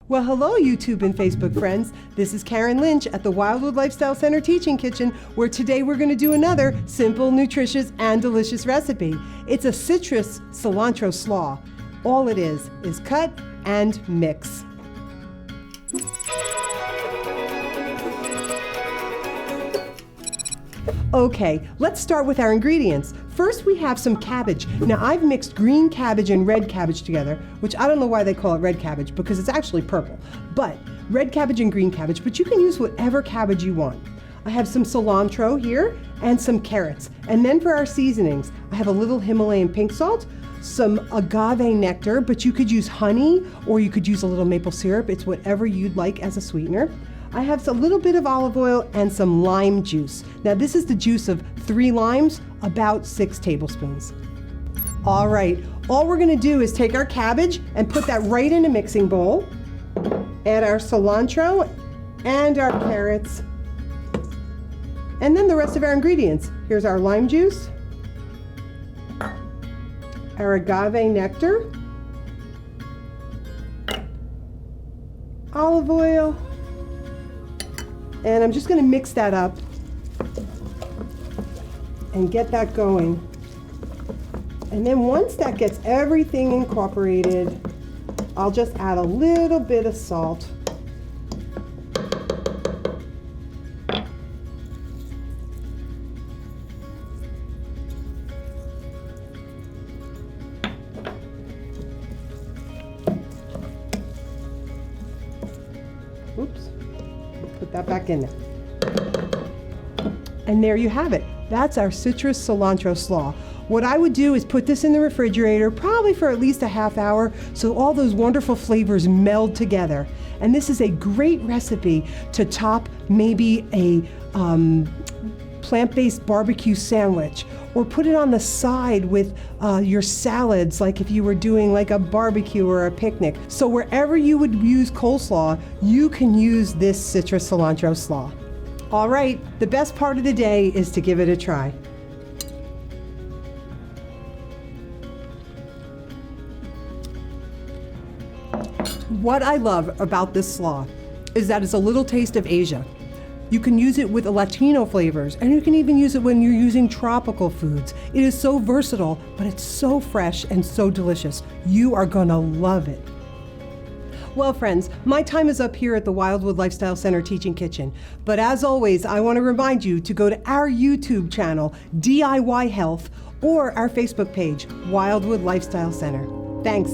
Well, hello, YouTube and Facebook friends. This is Carin Lynch at the Wildwood Lifestyle Center Teaching Kitchen, where today we're going to do another simple, nutritious, and delicious recipe. It's a citrus-cilantro slaw. All it is cut and mix. Okay, let's start with our ingredients. First, we have some cabbage. Now, I've mixed green cabbage and red cabbage together, which I don't know why they call it red cabbage, because it's actually purple. But red cabbage and green cabbage, but you can use whatever cabbage you want. I have some cilantro here and some carrots. And then for our seasonings, I have a little Himalayan pink salt, some agave nectar, but you could use honey or you could use a little maple syrup. It's whatever you'd like as a sweetener. I have a little bit of olive oil and some lime juice. Now this is the juice of 3 limes, about 6 tablespoons. All right, all we're gonna do is take our cabbage and put that right in a mixing bowl. Add our cilantro and our carrots. And then the rest of our ingredients. Here's our lime juice, our agave nectar, olive oil, and I'm just going to mix that up and get that going. And then once that gets everything incorporated, I'll just add a little bit of salt. Oops. Put that back in there. And there you have it. That's our citrus cilantro slaw. What I would do is put this in the refrigerator, probably for at least a half hour, so all those wonderful flavors meld together. And this is a great recipe to top maybe a plant-based barbecue sandwich, or put it on the side with your salads, like if you were doing like a barbecue or a picnic. So wherever you would use coleslaw, you can use this citrus cilantro slaw. All right, the best part of the day is to give it a try. What I love about this slaw is that it's a little taste of Asia. You can use it with Latino flavors, and you can even use it when you're using tropical foods. It is so versatile, but it's so fresh and so delicious. You are gonna love it. Well, friends, my time is up here at the Wildwood Lifestyle Center Teaching Kitchen. But as always, I want to remind you to go to our YouTube channel, DIY Health, or our Facebook page, Wildwood Lifestyle Center. Thanks.